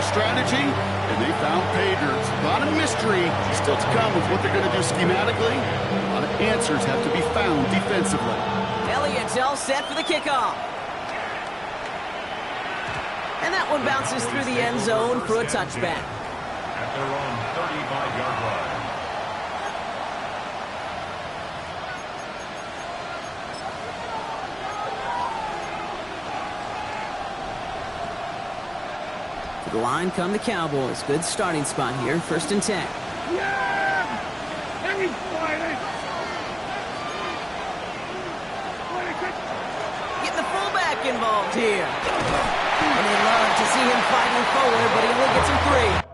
their strategy, and they found pay dirt. A lot of mystery still to come with what they're going to do schematically. A lot of answers have to be found defensively. Elliott's all set for the kickoff. And that one bounces through the end zone for a touchback. At their own 35-yard line. To the line come the Cowboys. Good starting spot here. 1st and 10. Yeah! Getting the fullback involved here. And they love to see him fighting forward, but he only gets him 3.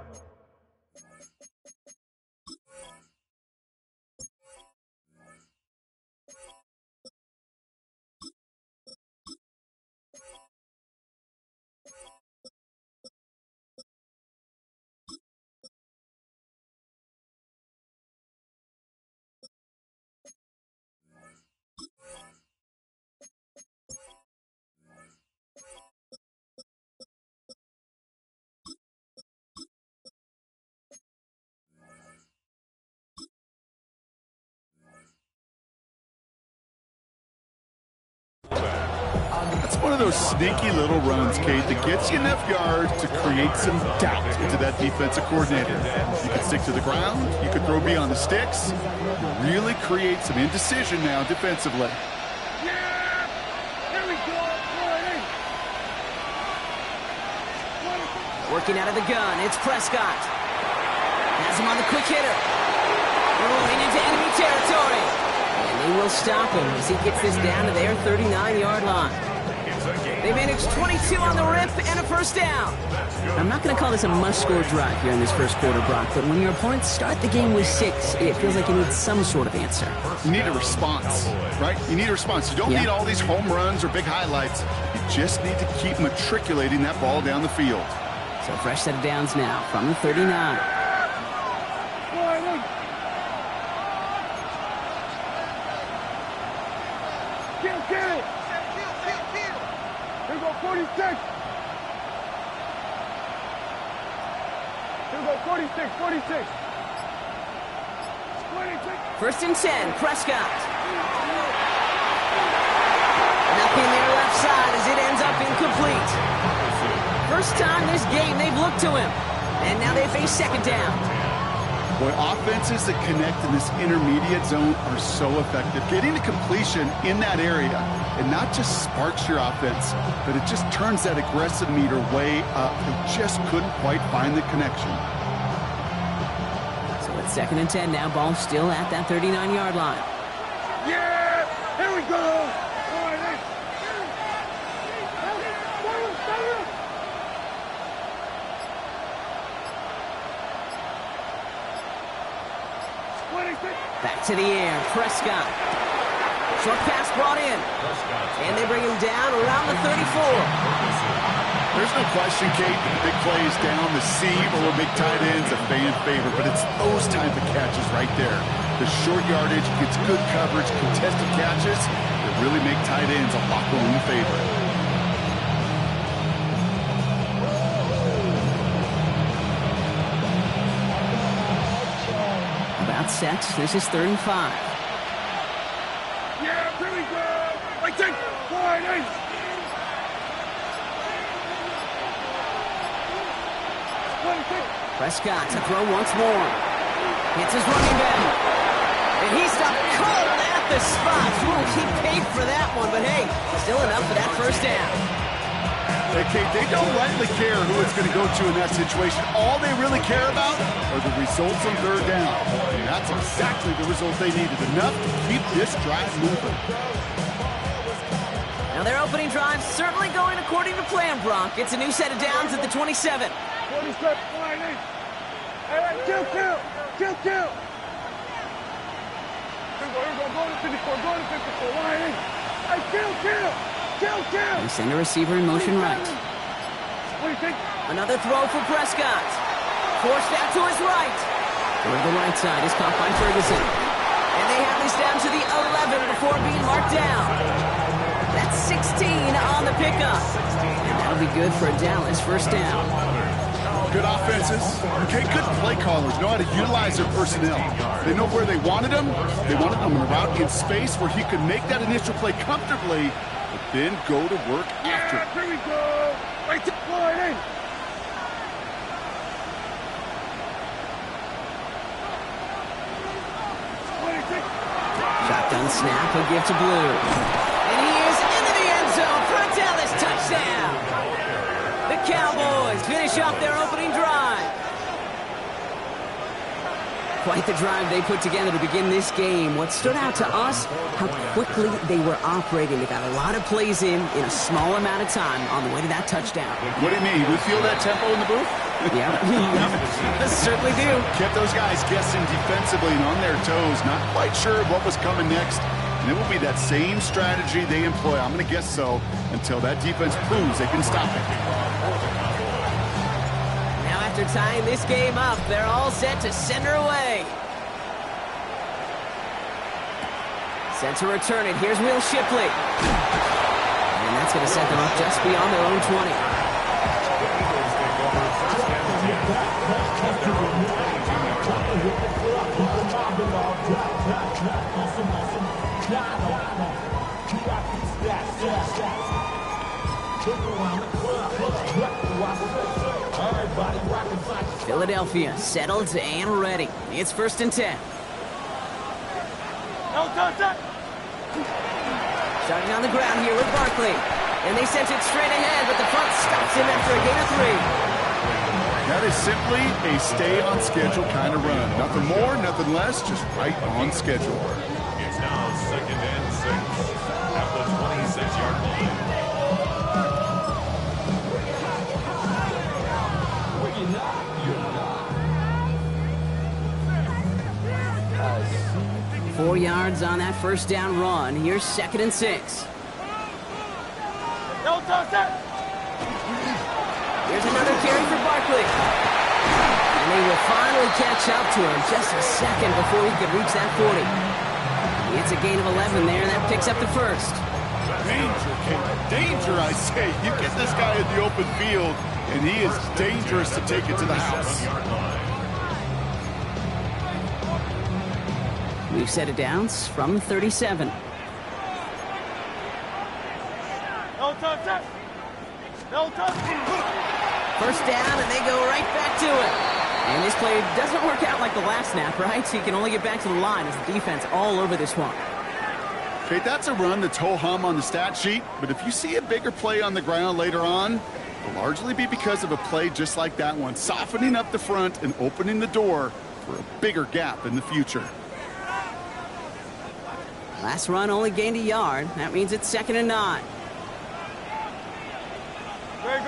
That's one of those sneaky little runs, Kate, that gets you enough yards to create some doubt into that defensive coordinator. You can stick to the ground. You can throw beyond the sticks. You really create some indecision now defensively. Yeah! Here we go! Working out of the gun, it's Prescott. Has him on the quick hitter. Rolling into enemy territory. And they will stop him as he gets this down to their 39-yard line. They managed 22 on the rip and a 1st down. I'm not going to call this a must-score drive here in this 1st quarter, Brock, but when your opponents start the game with 6, it feels like you need some sort of answer. You need a response, right? You need a response. You don't need all these home runs or big highlights. You just need to keep matriculating that ball down the field. So fresh set of downs now from the 39. Kill! Here we go, 46. Here we go, 46. 1st and 10, Prescott. Nothing there left side as it ends up incomplete. First time this game they've looked to him. And now they face 2nd down. Boy, offenses that connect in this intermediate zone are so effective. Getting to completion in that area, and not just sparks your offense, but it just turns that aggressive meter way up. They just couldn't quite find the connection. So it's 2nd and 10 now. Ball still at that 39-yard line. Yeah! Here we go! Back to the air, Prescott. Short pass brought in. And they bring him down around the 34. There's no question, Kate, the big plays down the seam or big tight ends a fan favorite, but it's those type of catches right there. The short yardage gets good coverage, contested catches that really make tight ends a locker room favorite. Set. This is 3rd and 5. Yeah, here we go. I think. Prescott to throw once more. Hits his running back. And he stopped cold at the spot. Ooh, he paid for that one, but hey, still enough for that 1st down. Okay, they don't rightly care who it's going to go to in that situation. All they really care about are the results on 3rd down. And that's exactly the result they needed. Enough to keep this drive moving. Now their opening drive certainly going according to plan, Brock. It's a new set of downs at the 27. 47, line in. All right, kill. Here we go, go to 54, line in. Hey, kill. They send a receiver in motion right. What do you think? Another throw for Prescott. Forced out to his right. Toward the right side is caught by Ferguson. And they have this down to the 11 before being marked down. That's 16 on the pickup. And that'll be good for a Dallas 1st down. good offenses. Okay, good play callers know how to utilize their personnel. They know where they wanted him. They wanted him in a route in space where he could make that initial play comfortably, but then go to work after. Here we go. Right to line in. Shotgun snap, he'll give to Blue. And he is into the end zone for a Dallas touchdown. The Cowboys finish off their opening drive. Quite the drive they put together to begin this game. What stood out to us, how quickly they were operating. They got a lot of plays in a small amount of time on the way to that touchdown. What do you mean? We feel that tempo in the booth? Yeah, certainly do. Kept those guys guessing defensively and on their toes, not quite sure what was coming next. And it will be that same strategy they employ, I'm going to guess so, until that defense proves they can stop it. Now after tying this game up, they're all set to send her away. Set to return it. Here's Will Shipley. And that's going to set them up just beyond their own 20. Philadelphia settled and ready. It's 1st and 10. Starting on the ground here with Barkley. And they sent it straight ahead, but the front stops him after a gain of 3. That is simply a stay-on-schedule kind of run. Nothing more, nothing less, just right on schedule. It's now 2nd and 6 at the 26-yard line. Four yards on that first down run. Here's 2nd and 6. Here's another carry for Barkley. And they will finally catch up to him just a second before he could reach that 40. It's a gain of 11 there, and that picks up the first. Danger, Kate. Danger, I say. You get this guy in the open field, and he is dangerous to take it to the house. We've set it down from 37. First down, and they go right back to it. And this play doesn't work out like the last snap, right? So you can only get back to the line as the defense all over this one. Okay, that's a run that's ho-hum on the stat sheet, but if you see a bigger play on the ground later on, it'll largely be because of a play just like that one, softening up the front and opening the door for a bigger gap in the future. Last run only gained a yard. That means it's 2nd and 9. Great.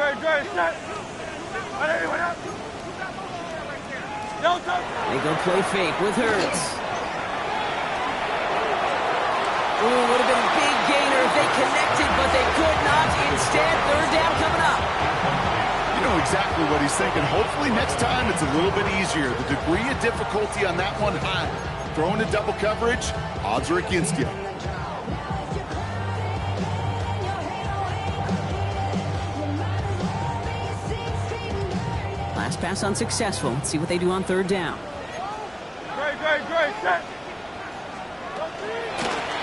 Set. They go play fake with Hurts. Ooh, would have been a big gainer if they connected, but they could not. Instead, 3rd down coming up. You know exactly what he's thinking. Hopefully next time it's a little bit easier. The degree of difficulty on that one high. Throwing a double coverage, odds are against you. Last pass unsuccessful. Let's see what they do on 3rd down. Great. Set.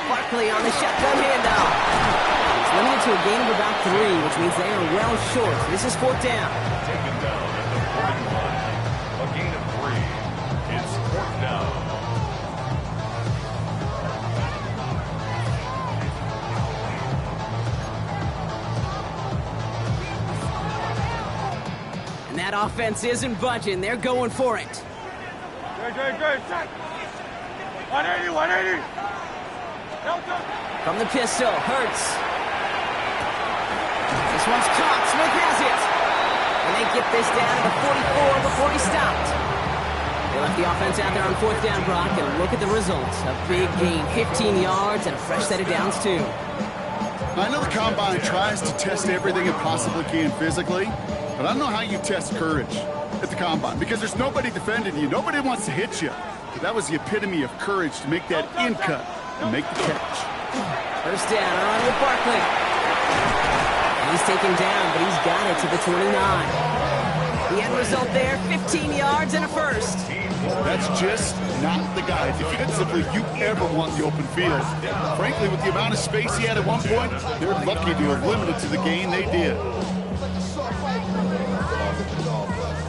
Barkley on the shotgun handoff. It's limited to a gain of about 3, which means they are well short. This is 4th down. Taken down at the 41. A gain of 3. It's 4th down. And that offense isn't budging. They're going for it. Great. Set. 180. From the pistol, Hurts. This one's caught. Smith has it. And they get this down to the 44 before he stopped. They left the offense out there on 4th down, Brock, and look at the results. A big gain, 15 yards, and a fresh set of downs, too. I know the Combine tries to test everything it possibly can physically, but I don't know how you test courage at the Combine, because there's nobody defending you. Nobody wants to hit you. But that was the epitome of courage to make that in cut and make the catch. First down, a run with Barkley. And he's taken down, but he's got it to the 29. The end result there, 15 yards and a first. That's just not the guy defensively you ever want the open field. Frankly, with the amount of space he had at one point, they're lucky to have limited to the gain they did.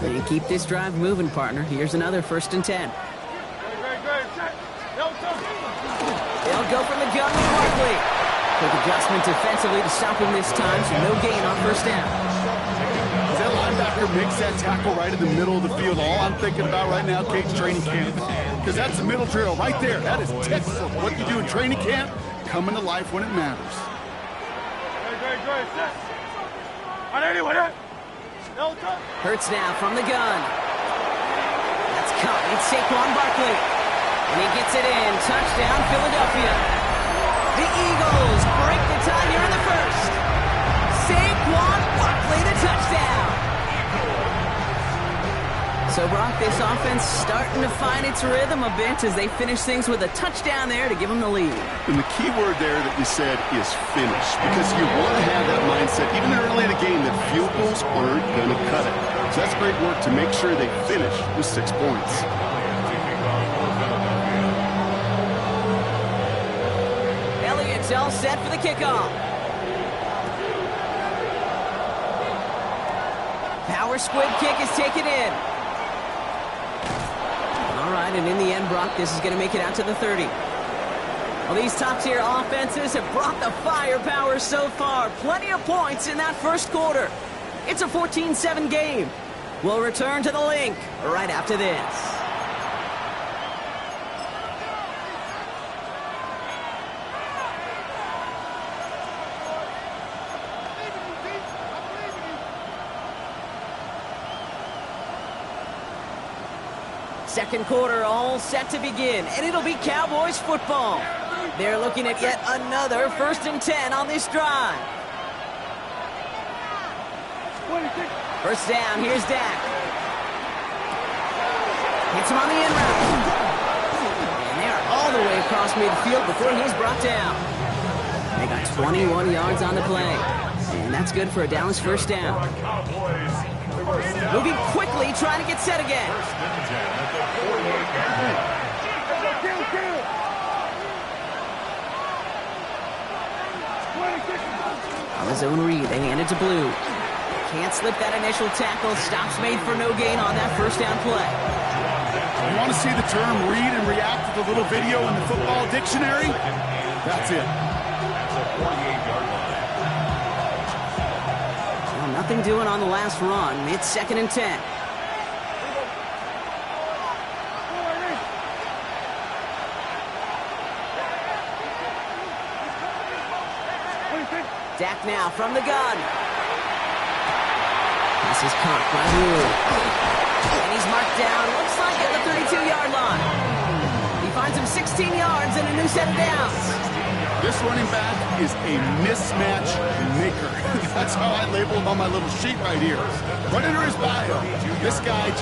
They keep this drive moving, partner. Here's another 1st and 10. They'll go from the gun with Barkley. Quick adjustment defensively to stop him this time, so no gain on 1st down. As that linebacker makes that tackle right in the middle of the field, all I'm thinking about right now, Kate's training camp, because that's the middle drill right there. That is textbook. What you do in training camp, coming to life when it matters. Hurts now from the gun. That's caught. It's Saquon Barkley. And he gets it in. Touchdown, Philadelphia. The Eagles break the tie here in the first. Saquon Barkley, the touchdown. So, Brock, this offense starting to find its rhythm a bit as they finish things with a touchdown there to give them the lead. And the key word there that you said is finish, because you want to have that mindset, even early in the game, that field goals aren't going to cut it. So that's great work to make sure they finish with 6 points. Elliott's all set for the kickoff. Power squib kick is taken in. All right, and in the end, Brock, this is going to make it out to the 30. Well, these top-tier offenses have brought the firepower so far. Plenty of points in that first quarter. It's a 14-7 game. We'll return to the link right after this. Second quarter all set to begin, and it'll be Cowboys football. They're looking at yet another 1st and 10 on this drive. 1st down, here's Dak. Hits him on the end route. And they're all the way across midfield before he's brought down. They got 21 yards on the play. And that's good for a Dallas 1st down. Moving quickly, trying to get set again. On the zone read, they hand it to Blue. Can't slip that initial tackle. Stops made for no gain on that 1st down play. You want to see the term read and react to the little video in the football dictionary? That's it. Well, nothing doing on the last run. It's 2nd and 10. Dak now from the gun. This is caught by Blue. And he's marked down, looks like at the 32-yard line. He finds him 16 yards and a new set of downs. This running back is a mismatch maker. That's how I label him on my little sheet right here. Right under his bio. This guy...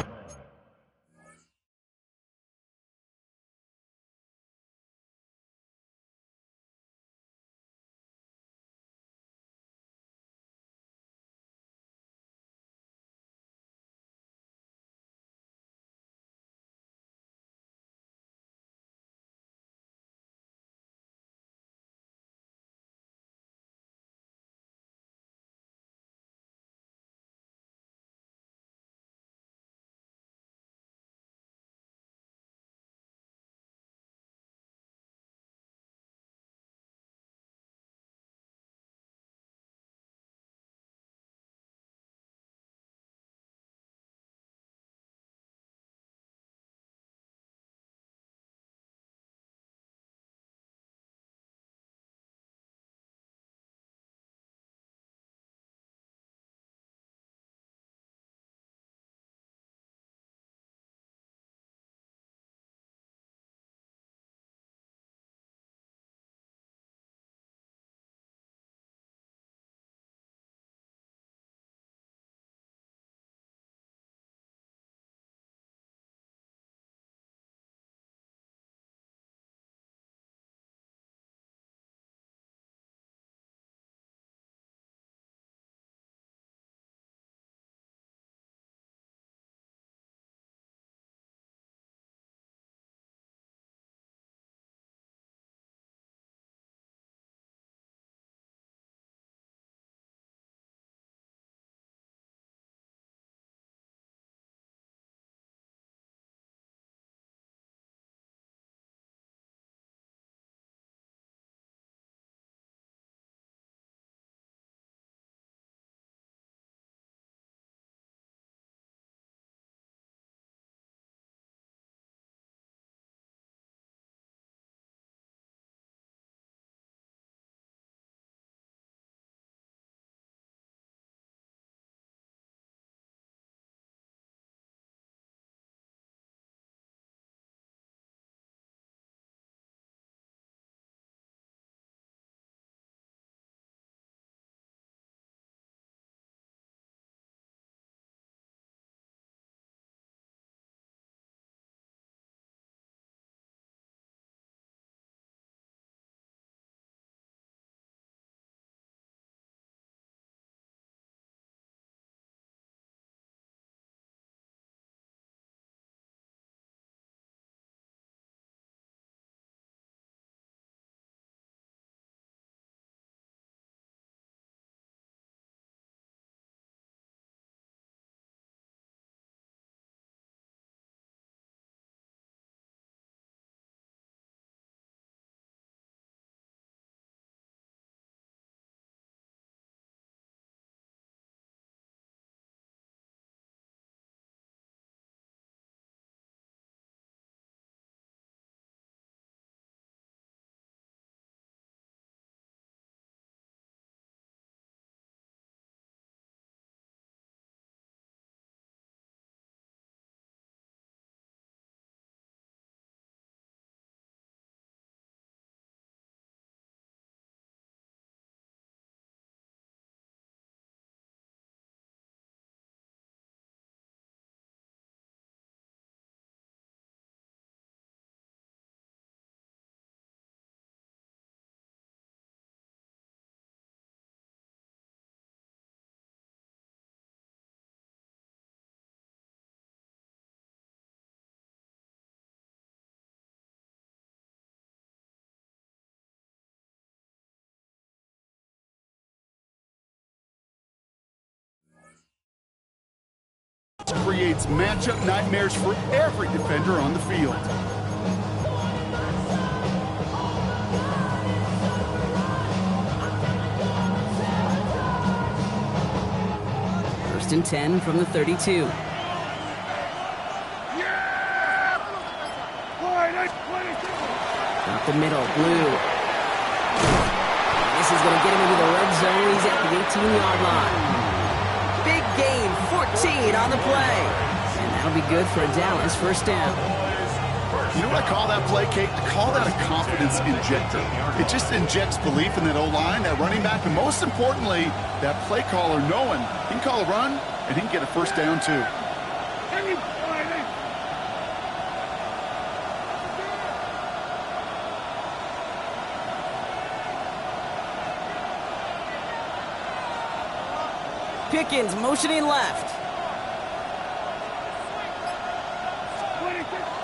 creates matchup nightmares for every defender on the field. First and 10 from the 32. Up the middle, Blue. This is going to get him into the red zone. He's at the 18-yard line. Big gain, 14 on the play. And that'll be good for a Dallas first down. You know what I call that play, Kate? I call that a confidence injector. It just injects belief in that O-line, that running back, and most importantly, that play caller knowing he can call a run and he can get a first down too. Pickens motioning left.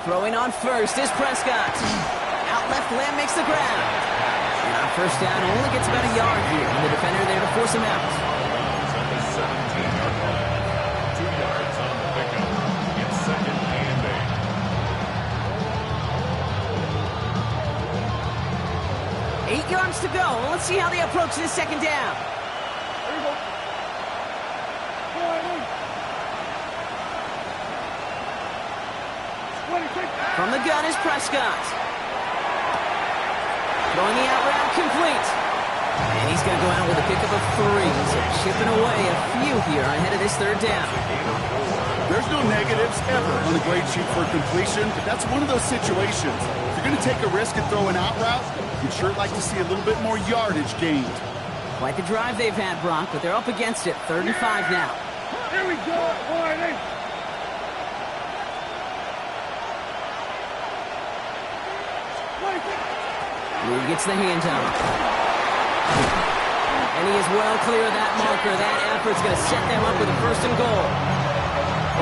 Throwing on first is Prescott. Out left, Lamb makes the grab. And our first down only gets about a yard here. And the defender there to force him out. At the 17-yard line. 2 yards on the pickup. It's second and 8. 8 yards to go. Let's see how they approach this second down. There you go. From the gun is Prescott. Throwing the out route complete. And he's going to go out with a pickup of 3. So chipping away a few here ahead of this third down. There's no negatives ever on the grade sheet for completion, but that's one of those situations. If you're going to take a risk and throw an out route, you'd sure like to see a little bit more yardage gained. Quite the drive they've had, Brock, but they're up against it. 35 now. Here we go. All right, Blue gets the handoff. And he is well clear of that marker. That effort's going to set them up with a first and goal.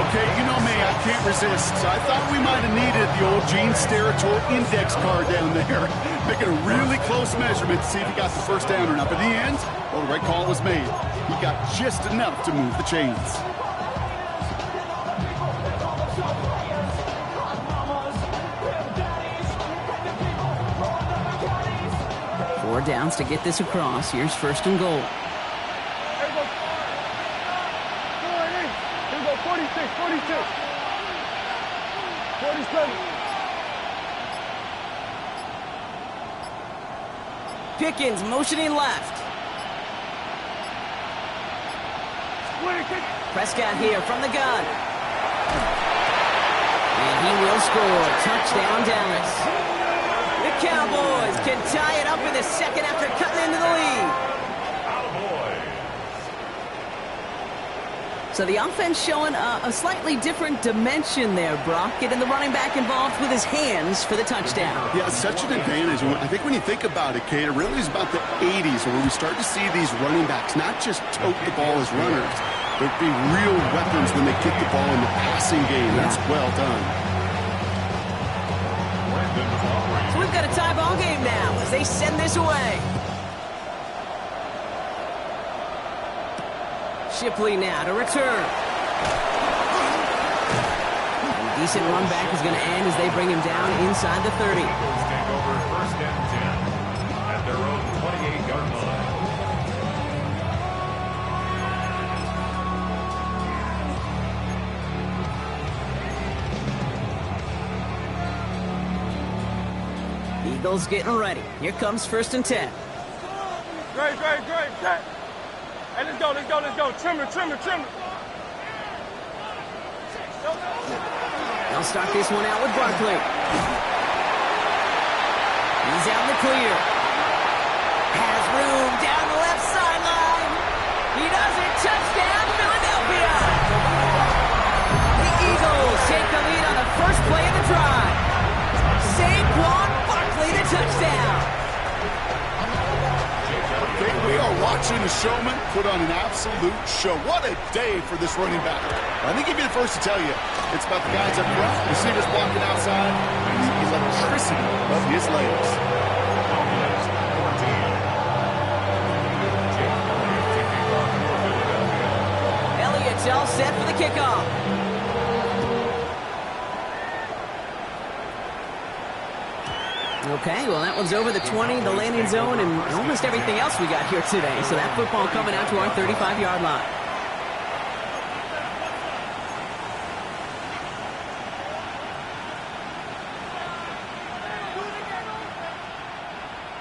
Okay, you know me, I can't resist. So I thought we might have needed the old Gene Steratore index card down there. Making a really close measurement to see if he got the first down or not. But in the end, well, the right call was made. He got just enough to move the chains. 4 downs to get this across. Here's first and goal. Here we go. Go on in. Here we go. 46, 46. 47. Pickens motioning left. 26. Prescott here from the gun. And he will score. Touchdown, Dallas. The Cowboys can tie it up in the second after cutting into the lead. So the offense showing a slightly different dimension there, Brock. Getting the running back involved with his hands for the touchdown. Yeah, such an advantage. And I think when you think about it, Kate, it really is about the 80s where we start to see these running backs not just tote the ball as runners, but be real weapons when they get the ball in the passing game. That's well done. So we've got a tie ball game now as they send this away. Shipley now to return. A decent run back is going to end as they bring him down inside the 30. Take over first and 10 at their own 28-yard line. Eagles getting ready. Here comes first and 10. Great. Set. Hey, let's go. Trimmer. They'll start this one out with Barkley. He's out in the clear. Has room down the left sideline. He does it. Touchdown, Philadelphia. The Eagles take the lead on the first play of the drive. Saquon Barkley, the touchdown. We are watching a showman put on an absolute show. What a day for this running back. I think he'd be the first to tell you. It's about the guys up front, receivers blocking outside, and the electricity of his legs. Elliott's all set for the kickoff. Okay, well, that one's over the 20, the landing zone, and almost everything else we got here today. So that football coming out to our 35-yard line.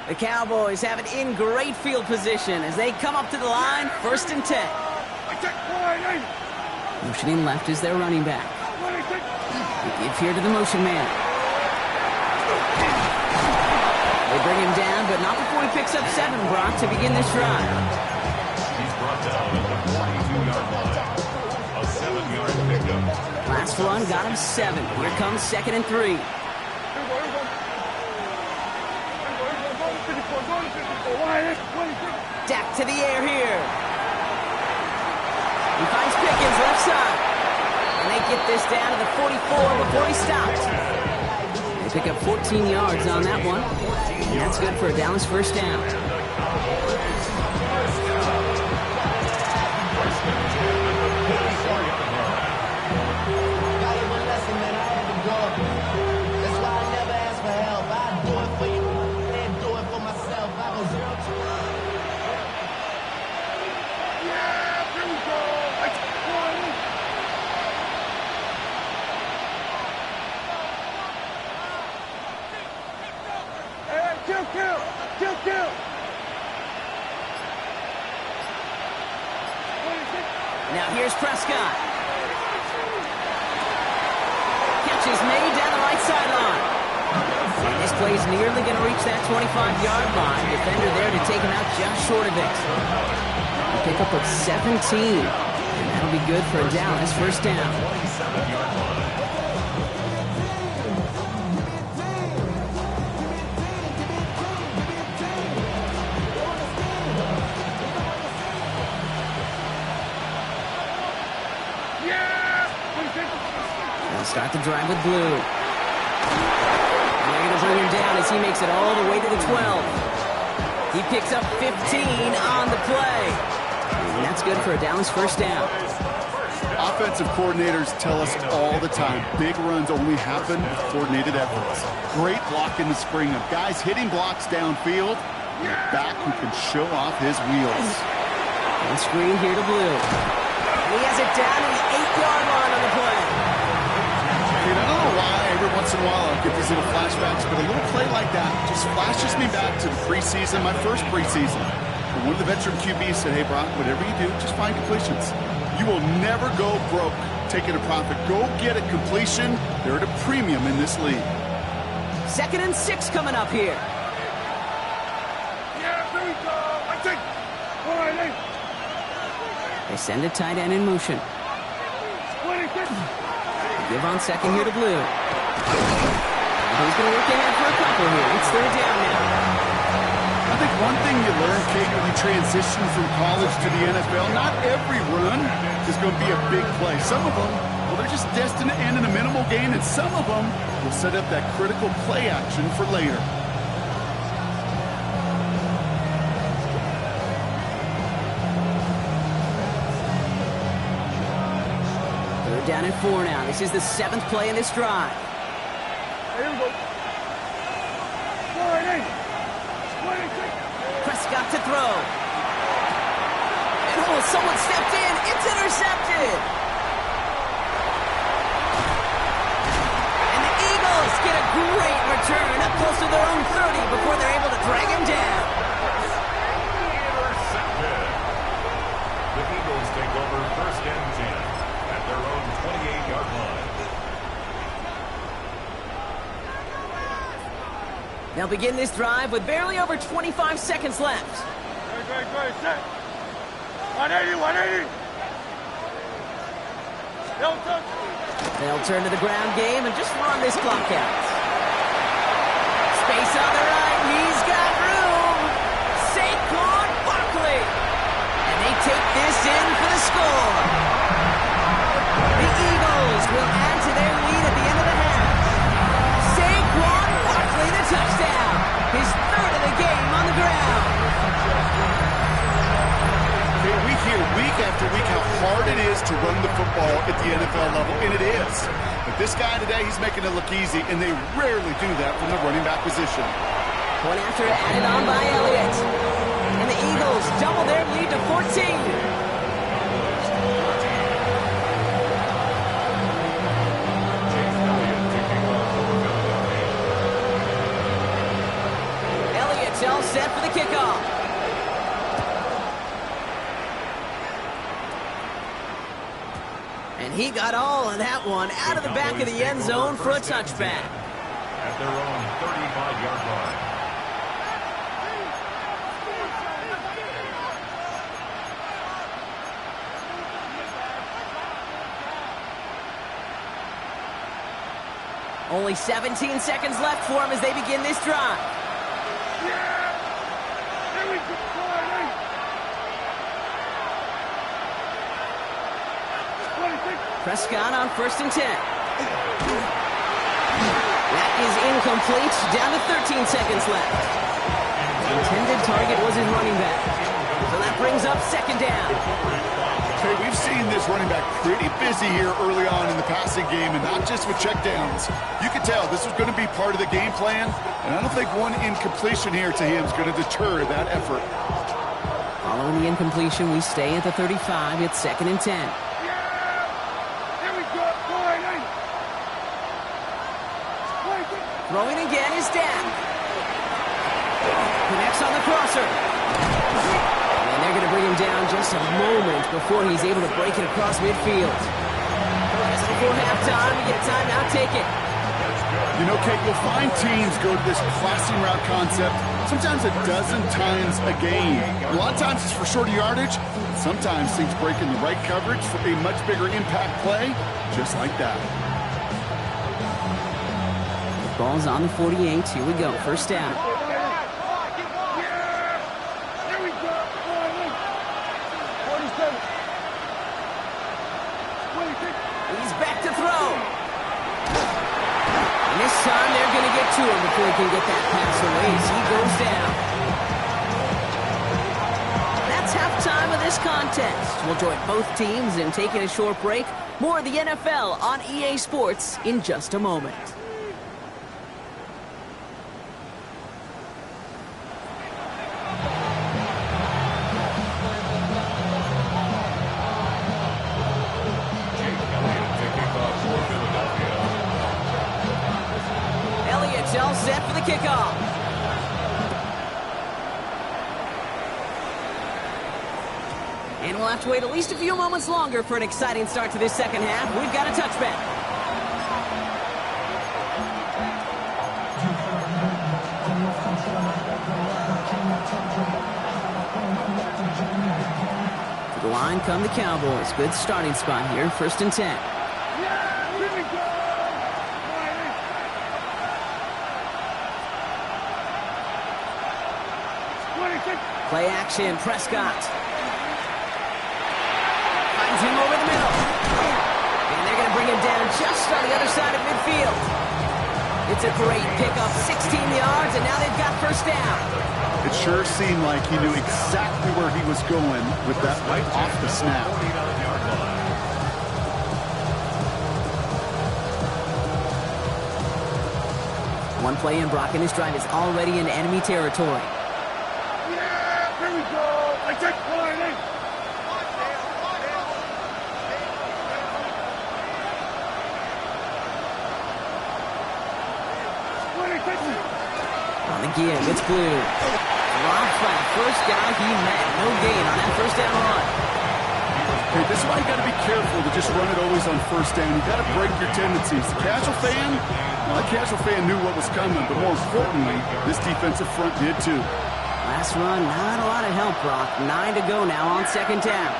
The Cowboys have it in great field position as they come up to the line, 1st and 10. Motioning left is their running back. They give here to the motion man. They bring him down, but not before he picks up 7, Brock, to begin this drive. He's brought down at the 42-yard line. A 7-yard pickup. Last run got him 7. Here comes 2nd and 3. Dak to the air here. He finds Pickens left side. And they get this down to the 44 before he stops. They pick up 14 yards on that one. And that's good for a Dallas 1st down. Kill! Now here's Prescott. Catch is made down the right sideline. And this play is nearly going to reach that 25-yard line. Defender there to take him out just short of it. A pickup of 17. And that'll be good for a Dallas 1st down. Start the drive with blue. And they're going to bring him down as he makes it all the way to the 12. He picks up 15 on the play. And that's good for a Dallas 1st down. Offensive coordinators tell us all the time, big runs only happen with coordinated efforts. Great block in the spring of guys hitting blocks downfield. And a back who can show off his wheels. And screen here to blue. And he has it down to the 8-yard line on the play. I don't know why every once in a while I'll get these little flashbacks, but a little play like that just flashes me back to the preseason, my first preseason. And one of the veteran QBs said, hey, Brock, whatever you do, just find completions. You will never go broke taking a profit. Go get a completion. They're at a premium in this league. 2nd and 6 coming up here. Yeah, here we go. I think. They send a tight end in motion. 26. Give on 2nd here to blue. And he's going to work ahead for a couple here. It's 3rd down now. I think one thing you learn, Kate, when you transition from college to the NFL, not every run is going to be a big play. Some of them, well, they're just destined to end in a minimal gain, and some of them will set up that critical play action for later. Down at 4 now. This is the 7th play in this drive. Here we go. 26. Prescott to throw. And oh, someone stepped in. It's intercepted. And the Eagles get a great return up close to their own 30 before they're able to drag him down. Intercepted. The Eagles take over 1st and 10. Their own 28-yard line. They'll begin this drive with barely over 25 seconds left. Great, set. 180. They'll turn to the ground game and just run this clock out. Space on the right. He's got room. Saquon Barkley. And they take this in for the score. The Eagles will add to their lead at the end of the half. Saquon Barkley, the touchdown. His 3rd of the game on the ground. We hear week after week how hard it is to run the football at the NFL level. level, and it is. But this guy today, he's making it look easy, and they rarely do that from the running back position. Point after added on by Elliott. And the Eagles double their lead to 14. All set for the kickoff. And he got all of that one out of the back of the end zone for a touchback. At their own 35-yard line. Only 17 seconds left for him as they begin this drive. Prescott on 1st and 10. That is incomplete. Down to 13 seconds left. The intended target was his running back. So that brings up 2nd down. Okay, we've seen this running back pretty busy here early on in the passing game, and not just with checkdowns. You could tell this was going to be part of the game plan, and I don't think one incompletion here to him is going to deter that effort. Following the incompletion, we stay at the 35. It's 2nd and 10. Throwing again is down. Connects on the crosser. And they're going to bring him down just a moment before he's able to break it across midfield. As before halftime, we get a timeout, take it. You know, Kate, you'll find teams go to this crossing route concept sometimes a dozen times a game. A lot of times it's for shorter yardage. Sometimes teams break in the right coverage for a much bigger impact play, just like that. Ball's on the 48. Here we go. 1st down. He's back to throw. And this time they're going to get to him before he can get that pass away as he goes down. That's halftime of this contest. We'll join both teams in taking a short break. More of the NFL on EA Sports in just a moment. All set for the kickoff. And we'll have to wait at least a few moments longer for an exciting start to this 2nd half. We've got a touchback. To the line come the Cowboys. Good starting spot here. 1st and 10. Play action, Prescott. Finds him over the middle. And they're going to bring him down just on the other side of midfield. It's a great pickup, 16 yards, and now they've got 1st down. It sure seemed like he knew exactly where he was going with that right off the snap. One play in, Brock, and his drive is already in enemy territory. On the give, it's Blue. Rob flat, 1st guy he met. No gain on that 1st down run. Okay, this is why you got to be careful to just run it always on 1st down. You got to break your tendencies. The casual fan, well, the casual fan knew what was coming, but more importantly, this defensive front did too. Last run, not a lot of help, Brock. 9 to go now on 2nd down.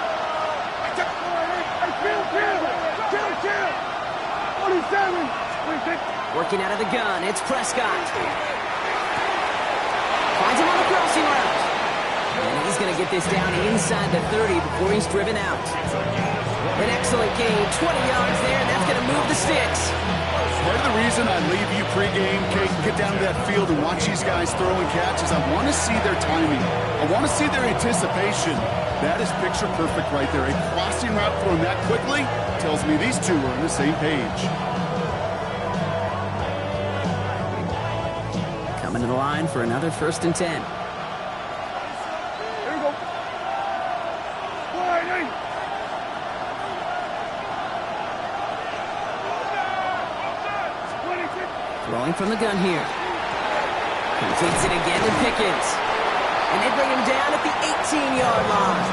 Working out of the gun, it's Prescott. Finds him on the crossing route. And he's going to get this down inside the 30 before he's driven out. An excellent gain, 20 yards there, and that's going to move the sticks. Part of the reason I leave you pregame, Kate, get down to that field and watch these guys throw and catch is I want to see their timing. I want to see their anticipation. That is picture perfect right there. A crossing route thrown that quickly tells me these two are on the same page. Coming to the line for another 1st and 10. Here we go. 180. Throwing from the gun here. Completes it again to Pickens. And they bring him down at the 18-yard line.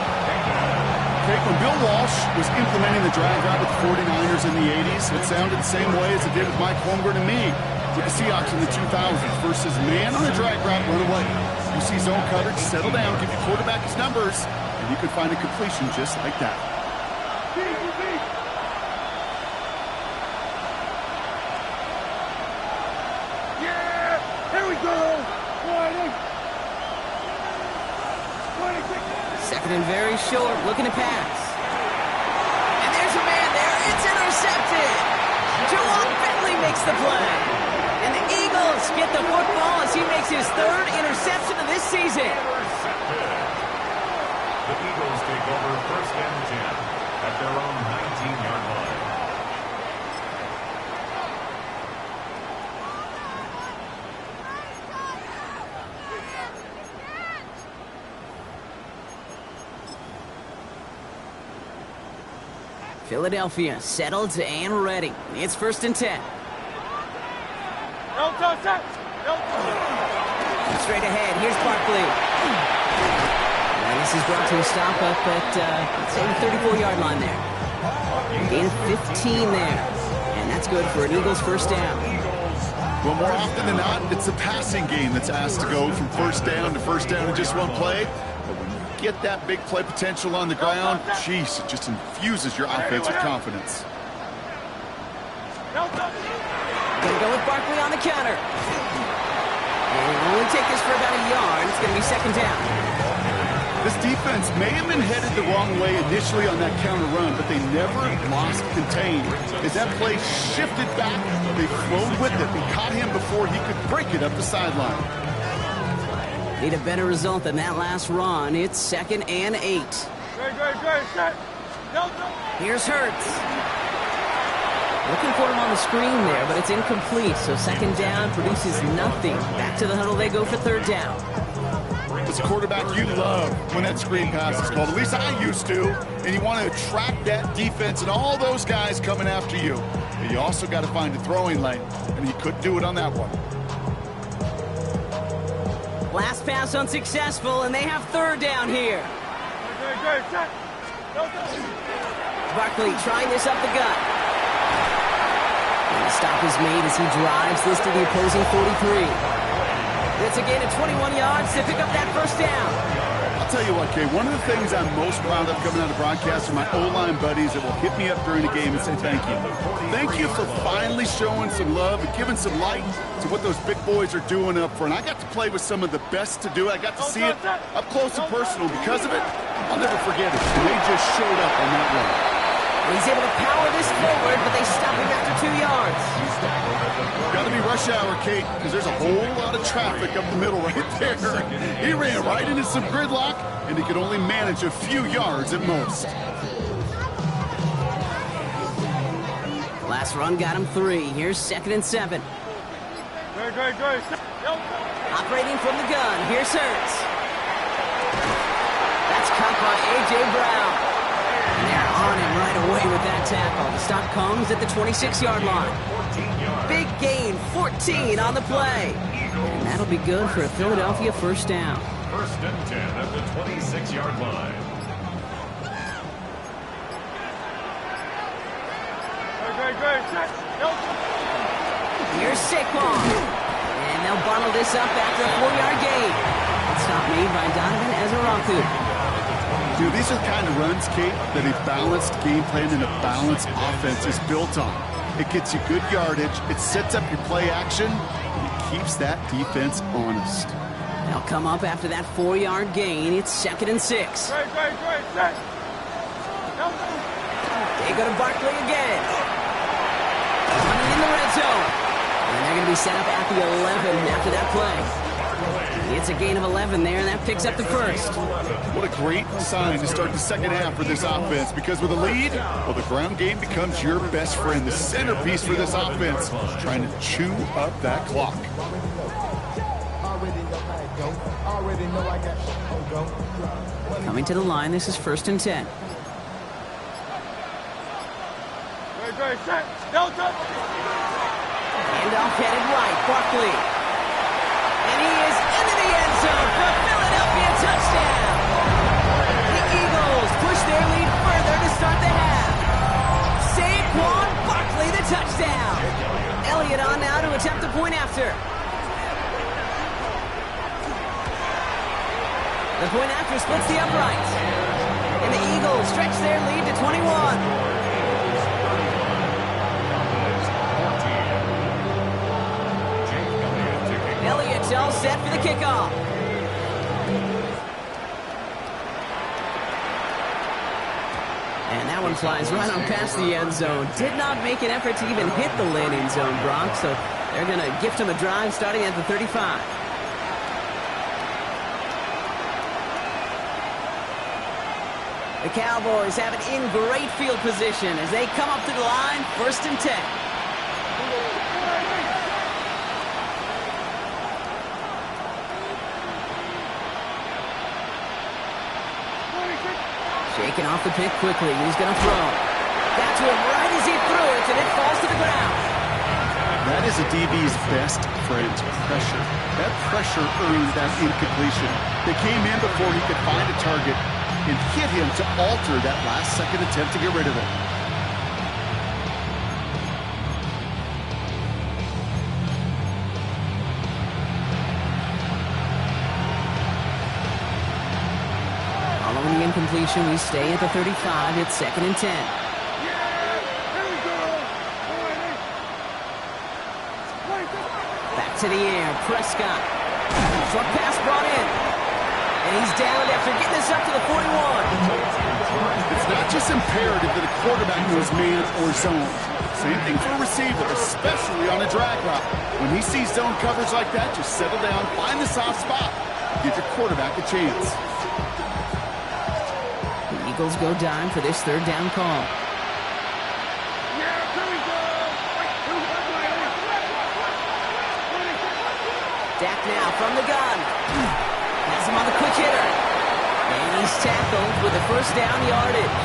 Okay, when Bill Walsh was implementing the drag route with the 49ers in the 80s, it sounded the same way as it did with Mike Holmgren and me with the Seahawks in the 2000s versus man on a drag route, run away. You see zone coverage, settle down, give your quarterback his numbers, and you can find a completion just like that. Yeah! Here we go! 2nd and very short, looking to pass. And there's a man there. It's intercepted. Jawan Bentley makes the play. And the Eagles get the football as he makes his 3rd interception of this season. The Eagles take over 1st and 10 at their own 19-yard line. Philadelphia settled and ready. It's 1st and 10. Straight ahead, here's Barkley. And this is brought to a stop up at, let's say, the 34-yard line there. Gain of 15 there. And that's good for an Eagles 1st down. Well, more often than not, it's the passing game that's asked to go from 1st down to 1st down in just one play. But when you get that big play potential on the ground, geez, it just infuses your offense with confidence. Gonna go with Barkley on the counter. And he'll only take this for about a yard. It's gonna be 2nd down. This defense may have been headed the wrong way initially on that counter run, but they never lost contain. As that play shifted back, they flowed with it and caught him before he could break it up the sideline. Need a better result than that last run. It's 2nd and 8. Here's Hurts. Looking for him on the screen there, but it's incomplete. So 2nd down produces nothing. Back to the huddle they go for 3rd down. As a quarterback, you love when that screen pass is called. At least I used to. And you want to attract that defense and all those guys coming after you. But you also got to find a throwing lane. And he couldn't do it on that one. Last pass unsuccessful, and they have 3rd down here. Barkley trying this up the gut. And the stop is made as he drives this to the opposing 43. It's a gain of 21 yards to pick up that 1st down. I'll tell you what, Kay, one of the things I'm most proud of coming out of broadcast are my O-line buddies that will hit me up during the game and say thank you. Thank you for finally showing some love and giving some light to what those big boys are doing up front. I got to play with some of the best to do it. I got to see it up close and personal. Because of it, I'll never forget it. They just showed up on that run. He's able to power this forward, but they stop him after 2 yards. Got to be rush hour, Kate, because there's a whole lot of traffic up the middle right there. He ran right into some gridlock, and he could only manage a few yards at most. Last run got him 3. Here's 2nd and 7. Operating from the gun. Here's Hurts. That's caught by A.J. Brown. And they're on him right away with that tackle. The stop comes at the 26-yard line. Big gain, 14 on the play. And that'll be good for a Philadelphia 1st down. 1st and 10 at the 26-yard line. Here's Saquon. And they'll bottle this up after a 4-yard gain. Stop made by Donovan Ezeraku. Dude, these are the kind of runs, Kate, that a balanced game plan and a balanced offense is built on. It gets you good yardage, it sets up your play action, and it keeps that defense honest. They'll come up after that 4-yard gain. It's 2nd and 6. They go to Barkley again. Running in the red zone. going to be set up at the 11 after that play. It's a gain of 11 there, and that picks up the first. What a great sign to start the second half for this offense, because with a lead, well, the ground game becomes your best friend, the centerpiece for this offense, trying to chew up that clock. Coming to the line, this is 1st and 10. Ready, set, Delta. Handoff headed right, Barkley. And he is into the end zone for a Philadelphia touchdown. The Eagles push their lead further to start the half. Saquon Barkley, the touchdown. Elliott on now to attempt a point after. The point after splits the uprights. And the Eagles stretch their lead to 21. Elliott's all set for the kickoff. And that one flies right on past the end zone. Did not make an effort to even hit the landing zone, Brock, so they're going to gift him a drive starting at the 35. The Cowboys have it in great field position as they come up to the line, 1st and 10. Shaking off the pick quickly. He's going to throw. Got to him right as he threw it, and it falls to the ground. That is a DB's best friend, pressure. That pressure earned that incompletion. They came in before he could find a target and hit him to alter that last-second attempt to get rid of it. Following the incompletion, we stay at the 35. It's 2nd and 10. Back to the air. Prescott. Short pass brought in. And he's down after getting this up to the 41. It's not just imperative that a quarterback knows man or zone. Same thing for a receiver, especially on a drag route. When he sees zone coverage like that, just settle down, find the soft spot, give your quarterback a chance. The Eagles go dime for this 3rd down call. Dak now from the gun. Has him on the quick hitter. And he's tackled with the 1st down yardage.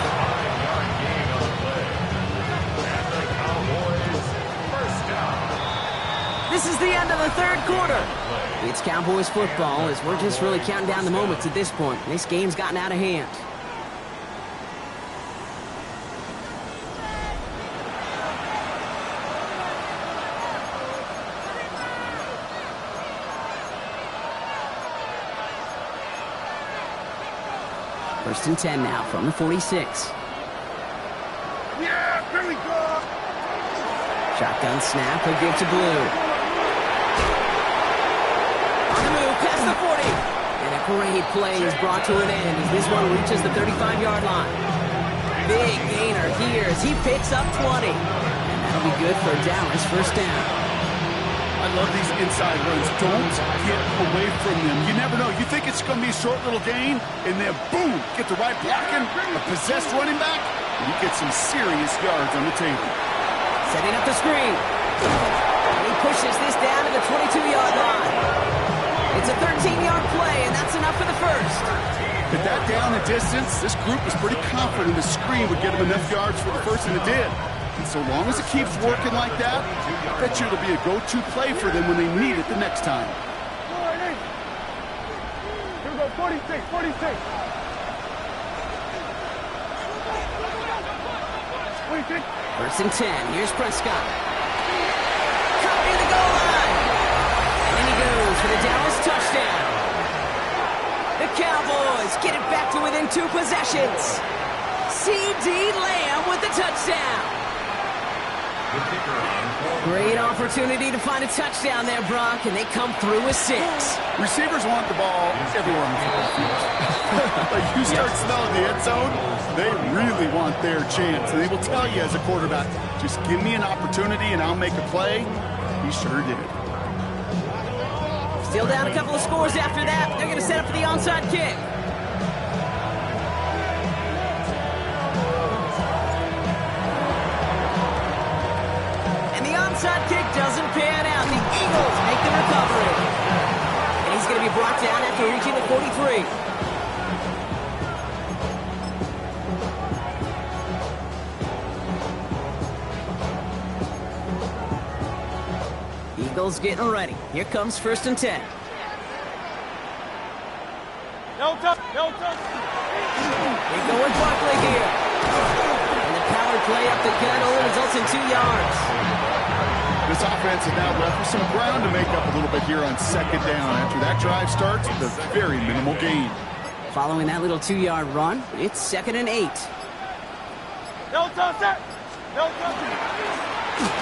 This is the end of the 3rd quarter. It's Cowboys football as we're just really counting down the moments at this point. This game's gotten out of hand. First and 10 now from the 46. Yeah, here we go. Shotgun snap, he'll give to Blue. On the move, past the 40. And a great play is brought to an end as this one reaches the 35-yard line. Big gainer here as he picks up 20. And that'll be good for Dallas' 1st down. I love these inside runs. Don't get away from them. You never know. You think it's going to be a short little gain, and then boom, get the right blocking, a possessed running back, and you get some serious yards on the table. Setting up the screen. And he pushes this down to the 22-yard line. It's a 13-yard play, and that's enough for the 1st. At that down and distance, this group was pretty confident the screen would get them enough yards for the 1st, and it did. And so long as it keeps working like that, I bet you it'll be a go-to play for them when they need it the next time. Here we go, 46, 46. 46. 1st and 10. Here's Prescott. Caught near the goal line. And then he goes for the Dallas touchdown. The Cowboys get it back to within 2 possessions. C.D. Lamb with the touchdown. Great opportunity to find a touchdown there, Brock, and they come through with 6. Receivers want the ball everywhere on the football field. Like you start smelling the end zone, they really want their chance. And they will tell you as a quarterback, just give me an opportunity and I'll make a play. He sure did. Still down a couple of scores after that. They're going to set up for the onside kick. And the onside kick doesn't pan out. The Eagles make the recovery. And he's going to be brought down after reaching the 43. Eagles getting ready. Here comes 1st and 10. No touch, no touch. They go with Barkley here. And the power play up the gut only results in 2 yards. This offense is now left with some ground to make up a little bit here on 2nd down. After that drive starts with a very minimal gain. Following that little 2-yard run, it's 2nd and 8. No touch, no touch.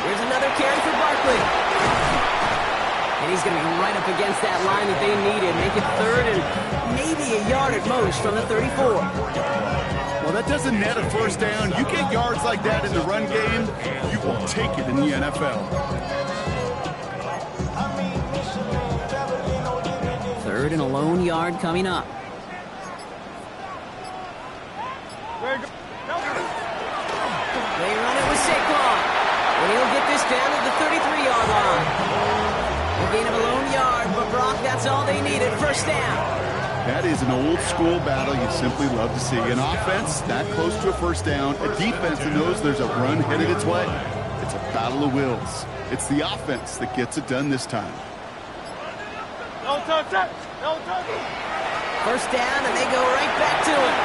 Here's another carry for Barkley. And he's going to be right up against that line that they needed. Make it 3rd and maybe a yard at most from the 34. Well, that doesn't net a 1st down. You get yards like that in the run game, you will take it in the NFL. 3rd and a lone yard coming up. Very good. They run it with Saquon. And he'll get this down to the 33-yard line. A gain of a lone yard, but Brock, that's all they needed. 1st down. That is an old-school battle you simply love to see. An offense that close to a 1st down, a defense that knows there's a run headed its way. It's a battle of wills. It's the offense that gets it done this time. No touch, no touch. 1st down, and they go right back to it.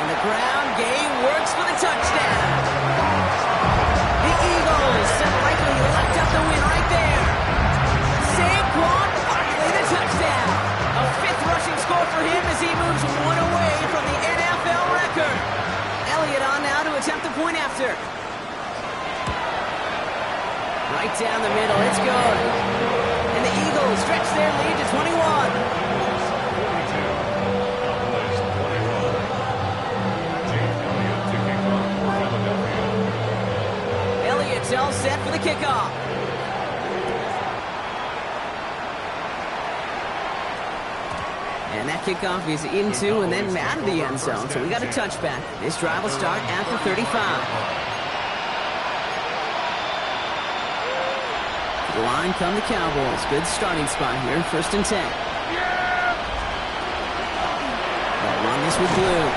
And the ground game works for the touchdown. The Eagles have likely locked up the win right there. Saquon Barkley, the touchdown. A 5th rushing score for him as he moves 1 away from the NFL record. Elliott on now to attempt the point after. Right down the middle, it's good. And the Eagles stretch their lead to 21. All set for the kickoff. And that kickoff is into and then out of the end zone. So we got a touchback. This drive will start at the 35. To the line come the Cowboys. Good starting spot here. 1st and 10. They'll run this with Blue.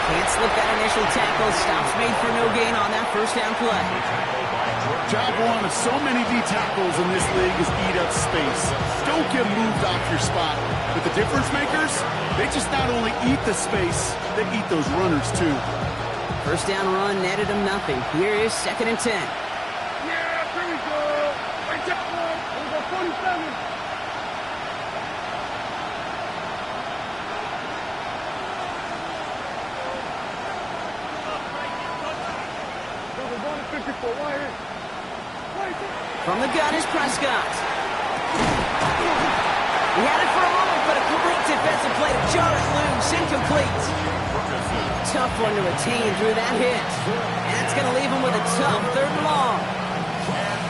Can't slip that initial tackle. Stops made for no gain on that 1st down play. Job one of so many D tackles in this league is eat up space. Don't get moved off your spot. But the difference makers, they just not only eat the space, they eat those runners too. 1st down run netted him nothing. Here is 2nd and 10. Yeah, here we go. Right there, we go 47. We're going to 54. Why here? From the gun is Prescott. He had it for a moment, but a great defensive play to jar it loose, incomplete. Tough one to retain through that hit. And that's going to leave him with a tough 3rd and long.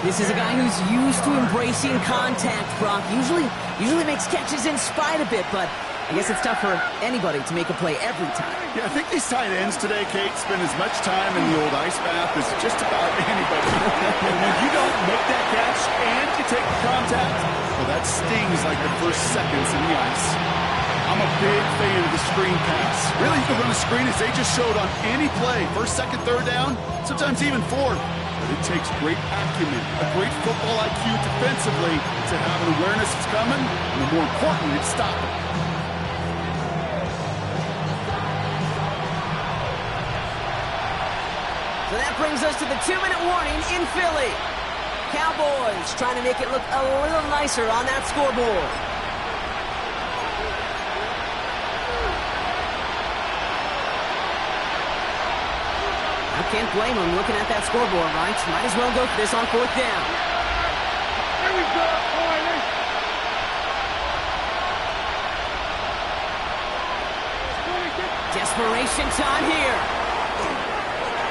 This is a guy who's used to embracing contact, Brock. Usually makes catches in spite of it, but I guess it's tough for anybody to make a play every time. Yeah, I think these tight ends today, Kate, spend as much time in the old ice bath as just about anybody. And when you don't make that catch and you take the contact, well, that stings like the first seconds in the ice. I'm a big fan of the screen pass. Really, you can run a screen as they just showed on any play. 1st, 2nd, 3rd down, sometimes even 4th. But it takes great acumen, a great football IQ defensively to have an awareness it's coming, and more importantly, to stop it. So that brings us to the 2-minute warning in Philly. Cowboys trying to make it look a little nicer on that scoreboard. I can't blame him looking at that scoreboard, right? Might as well go for this on 4th down. Here we go. All right, Desperation time here.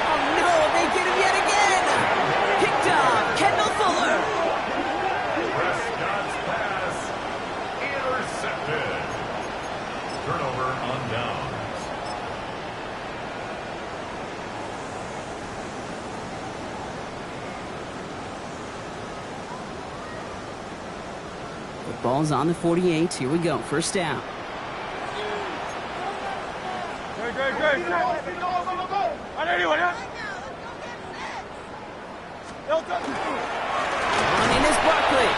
Oh no, they get him yet again. Ball's on the 48. Here we go. First down. Great. On in is Barkley.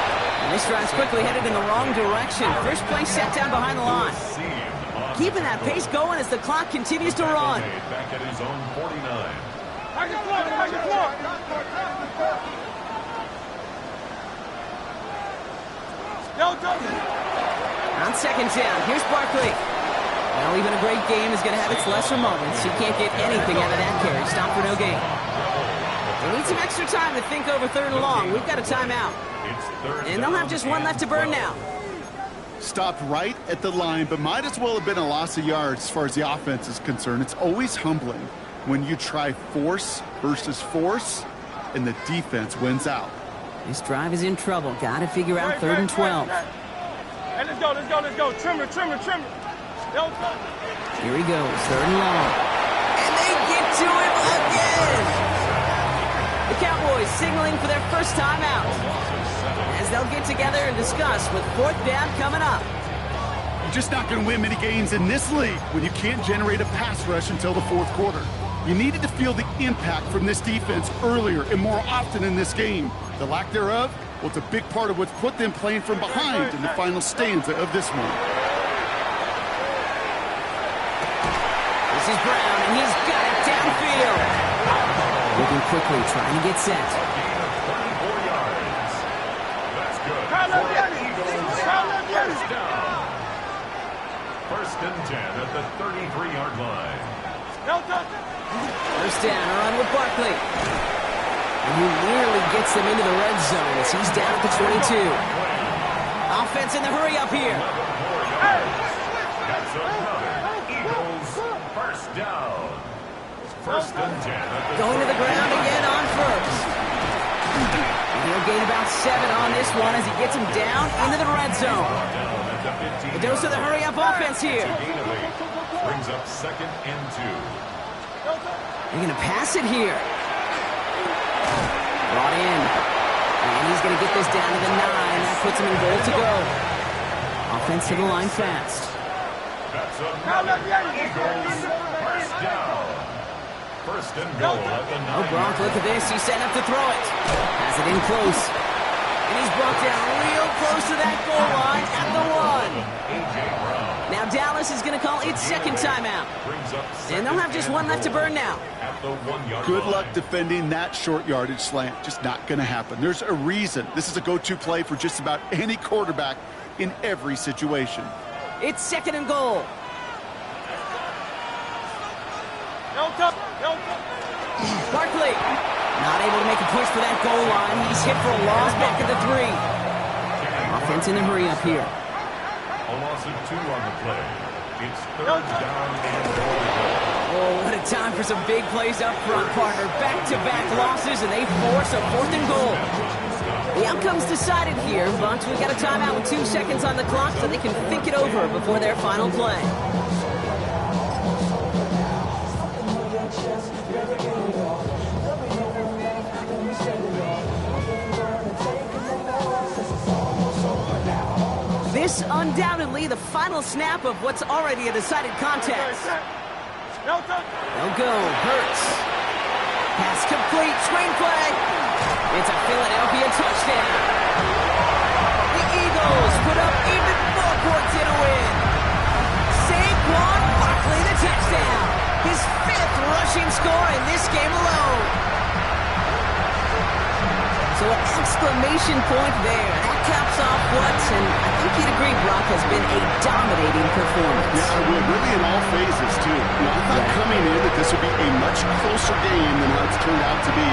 And this drive's quickly headed in the wrong direction. First play set down behind the line. Keeping that pace going as the clock continues to run. Back at his own 49. On second down, here's Barkley. Well, even a great game is going to have its lesser moments. You can't get anything out of that carry. Stop for no gain. They need some extra time to think over third and long. We've got a timeout. And they'll have just one left to burn now. Stopped right at the line, but might as well have been a loss of yards as far as the offense is concerned. It's always humbling when you try force versus force, and the defense wins out. This drive is in trouble. Got to figure out third and 12. Hey, let's go. Trimmer. Here he goes, third and long. And they get to him again! The Cowboys signaling for their first timeout as they'll get together and discuss with fourth down coming up. You're just not going to win many games in this league when you can't generate a pass rush until the fourth quarter. You needed to feel the impact from this defense earlier and more often in this game. The lack thereof, well, it's a big part of what's put them playing from behind in the final stanza of this one. This is Brown, and he's got it downfield. Looking quickly, trying to get set. 34 yards. That's good. First and 10 at the 33-yard line. First down, a run with Barkley. And he nearly gets them into the red zone as he's down at the 22. Offense in the hurry up here. That's another Eagles first down. First and 10 at the Going to the ground again on first. And he'll gain about 7 on this one as he gets him down into the red zone. The dose of the hurry up offense here. gain of 8. Brings up second and 2. They're going to pass it here. Brought in. And he's going to get this down to the 9. That puts him in goal to go. Offense to the line fast. That's another Eagles first down. First and goal at the 9. Oh, Gronk, look at this. He's setting up to throw it. Has it in close. And he's brought down real close to that goal line at the 1. A.J. Brown. Now Dallas is going to call its second timeout. Brings up And they'll have just one left to burn now. at the 1-yard Good line. luck defending that short yardage slant. Just not going to happen. There's a reason. This is a go-to play for just about any quarterback in every situation. It's second and goal. Barkley not able to make a push for that goal line. He's hit for a loss back at the 3. Offense in the hurry up here. A loss of 2 on the play. It's third down and 4. Oh, what a time for some big plays up front, partner. Back-to-back losses, and they force a fourth and goal. The outcome's decided here, but we've got a timeout with 2 seconds on the clock so they can think it over before their final play. This undoubtedly the final snap of what's already a decided contest. They'll go. Hurts. Pass complete. Screenplay. It's a Philadelphia touchdown. The Eagles put up even more points in a win. Saquon Barkley, the touchdown. His 5th rushing score in this game alone. So an exclamation point there. That caps off what, and I think you'd agree, Brock, has been a dominating performance. Yeah, I would. Really in all phases, too. I thought coming in that this would be a much closer game than how it's turned out to be.